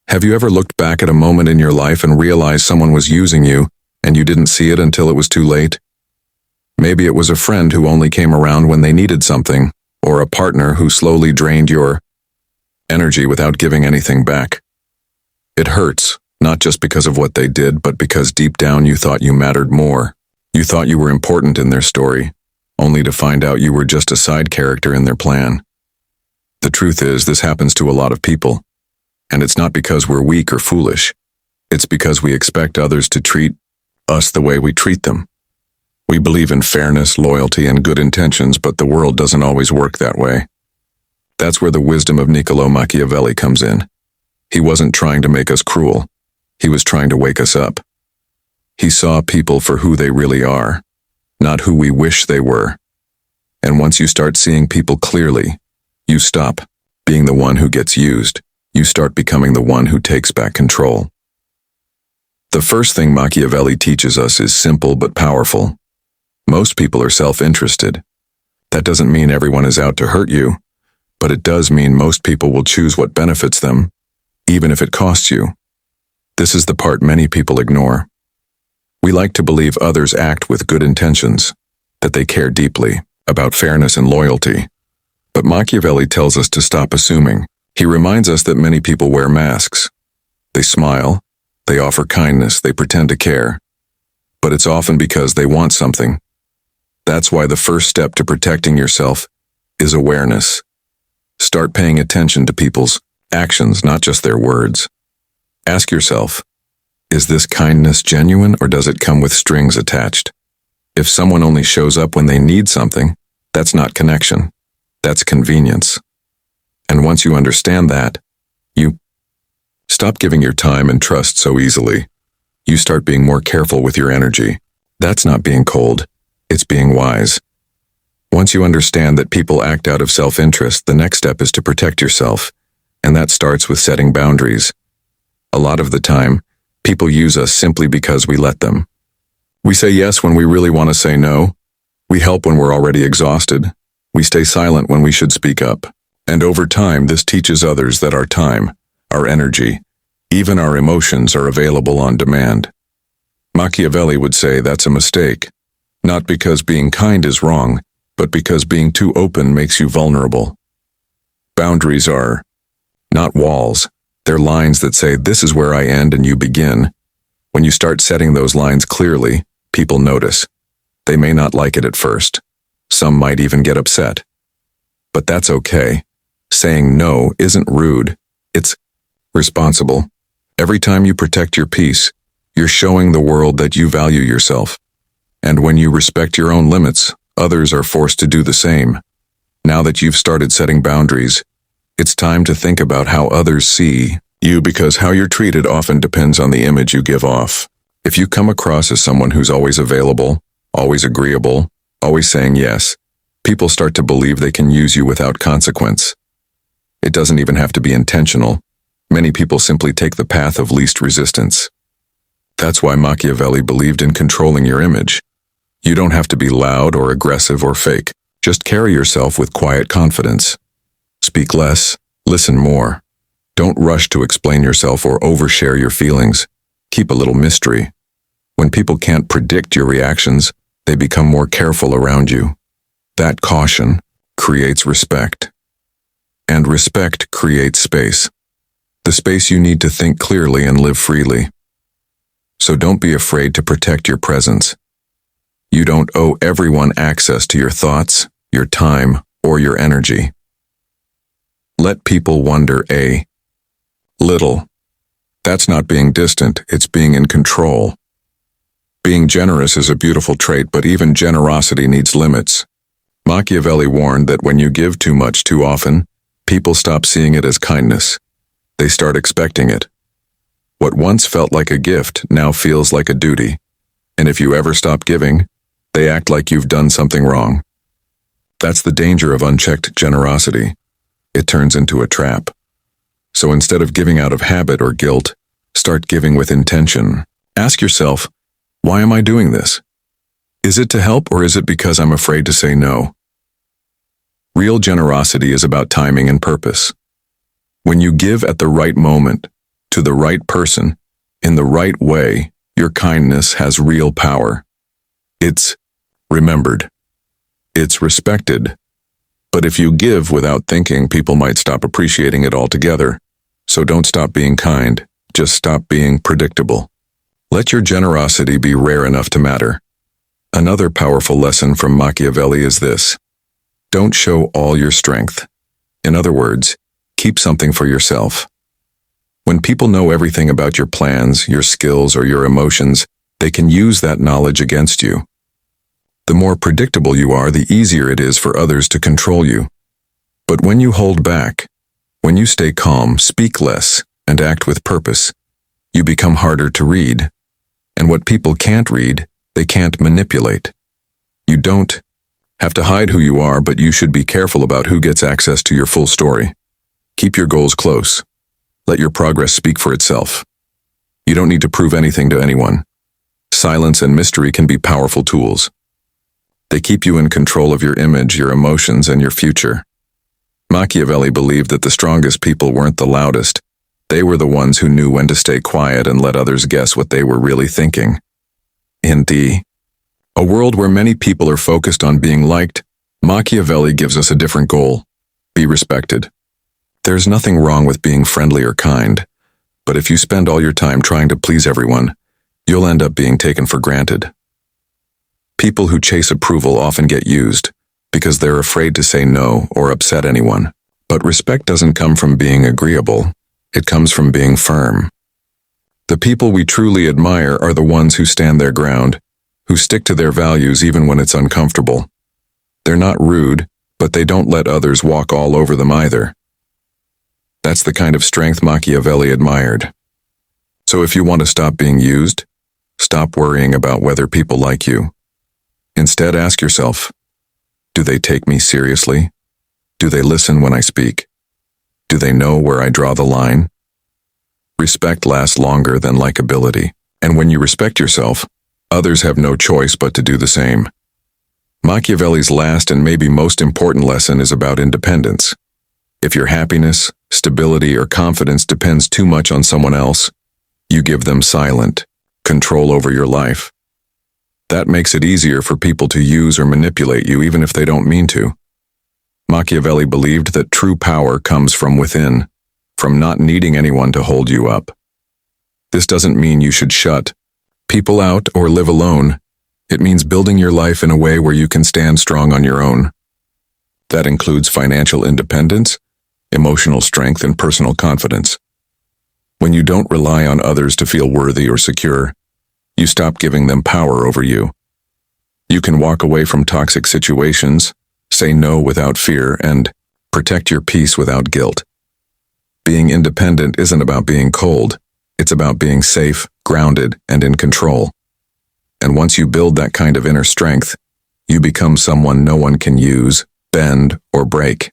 Have you ever looked back at a moment in your life and realized someone was using you, and you didn't see it until it was too late? Maybe it was a friend who only came around when they needed something, or a partner who slowly drained your energy without giving anything back. It hurts, not just because of what they did, but because deep down you thought you mattered more. You thought you were important in their story, only to find out you were just a side character in their plan. The truth is, this happens to a lot of people. And it's not because we're weak or foolish. It's because we expect others to treat us the way we treat them. We believe in fairness, loyalty, and good intentions, but the world doesn't always work that way. That's where the wisdom of Niccolò Machiavelli comes in. He wasn't trying to make us cruel. He was trying to wake us up. He saw people for who they really are, not who we wish they were. And once you start seeing people clearly, you stop being the one who gets used. You start becoming the one who takes back control. The first thing Machiavelli teaches us is simple but powerful. Most people are self-interested. That doesn't mean everyone is out to hurt you, but it does mean most people will choose what benefits them, even if it costs you. This is the part many people ignore. We like to believe others act with good intentions, that they care deeply about fairness and loyalty. But Machiavelli tells us to stop assuming. He reminds us that many people wear masks. They smile, they offer kindness, they pretend to care. But it's often because they want something. That's why the first step to protecting yourself is awareness. Start paying attention to people's actions, not just their words. Ask yourself, is this kindness genuine or does it come with strings attached? If someone only shows up when they need something, that's not connection. That's convenience. And once you understand that, you stop giving your time and trust so easily. You start being more careful with your energy. That's not being cold, it's being wise. Once you understand that people act out of self-interest, the next step is to protect yourself, and that starts with setting boundaries. A lot of the time, people use us simply because we let them. We say yes when we really want to say no. We help when we're already exhausted. We stay silent when we should speak up. And over time, this teaches others that our time, our energy, even our emotions are available on demand. Machiavelli would say that's a mistake, not because being kind is wrong, but because being too open makes you vulnerable. Boundaries are not walls. They're lines that say, this is where I end and you begin. When you start setting those lines clearly, people notice. They may not like it at first. Some might even get upset. But that's okay. Saying no isn't rude, it's responsible. Every time you protect your peace, you're showing the world that you value yourself. And when you respect your own limits, others are forced to do the same. Now that you've started setting boundaries, it's time to think about how others see you, because how you're treated often depends on the image you give off. If you come across as someone who's always available, always agreeable, always saying yes, people start to believe they can use you without consequence. It doesn't even have to be intentional. Many people simply take the path of least resistance. That's why Machiavelli believed in controlling your image. You don't have to be loud or aggressive or fake. Just carry yourself with quiet confidence. Speak less, listen more. Don't rush to explain yourself or overshare your feelings. Keep a little mystery. When people can't predict your reactions, they become more careful around you. That caution creates respect. And respect creates space. The space you need to think clearly and live freely. So don't be afraid to protect your presence. You don't owe everyone access to your thoughts, your time, or your energy. Let people wonder a little. That's not being distant, it's being in control. Being generous is a beautiful trait, but even generosity needs limits. Machiavelli warned that when you give too much too often, people stop seeing it as kindness. They start expecting it. What once felt like a gift now feels like a duty. And if you ever stop giving, they act like you've done something wrong. That's the danger of unchecked generosity. It turns into a trap. So instead of giving out of habit or guilt, start giving with intention. Ask yourself, why am I doing this? Is it to help, or is it because I'm afraid to say no? Real generosity is about timing and purpose. When you give at the right moment, to the right person, in the right way, your kindness has real power. It's remembered. It's respected. But if you give without thinking, people might stop appreciating it altogether. So don't stop being kind. Just stop being predictable. Let your generosity be rare enough to matter. Another powerful lesson from Machiavelli is this: don't show all your strength. In other words, keep something for yourself. When people know everything about your plans, your skills, or your emotions, they can use that knowledge against you. The more predictable you are, the easier it is for others to control you. But when you hold back, when you stay calm, speak less, and act with purpose, you become harder to read. And what people can't read, they can't manipulate. You don't have to hide who you are, but you should be careful about who gets access to your full story. Keep your goals close. Let your progress speak for itself. You don't need to prove anything to anyone. Silence and mystery can be powerful tools. They keep you in control of your image, your emotions, and your future. Machiavelli believed that the strongest people weren't the loudest. They were the ones who knew when to stay quiet and let others guess what they were really thinking. In a world where many people are focused on being liked, Machiavelli gives us a different goal: be respected. There's nothing wrong with being friendly or kind, but if you spend all your time trying to please everyone, you'll end up being taken for granted. People who chase approval often get used because they're afraid to say no or upset anyone. But respect doesn't come from being agreeable. It comes from being firm. The people we truly admire are the ones who stand their ground, who stick to their values even when it's uncomfortable. They're not rude, but they don't let others walk all over them either. That's the kind of strength Machiavelli admired. So if you want to stop being used, stop worrying about whether people like you. Instead, ask yourself, do they take me seriously? Do they listen when I speak? Do they know where I draw the line? Respect lasts longer than likability, and when you respect yourself, others have no choice but to do the same. Machiavelli's last and maybe most important lesson is about independence. If your happiness, stability, or confidence depends too much on someone else, you give them silent control over your life. That makes it easier for people to use or manipulate you even if they don't mean to. Machiavelli believed that true power comes from within, from not needing anyone to hold you up. This doesn't mean you should shut people out or live alone. It means building your life in a way where you can stand strong on your own. That includes financial independence, emotional strength, and personal confidence. When you don't rely on others to feel worthy or secure, you stop giving them power over you. You can walk away from toxic situations, say no without fear, and protect your peace without guilt. Being independent isn't about being cold. It's about being safe, grounded, and in control. And once you build that kind of inner strength, you become someone no one can use, bend, or break.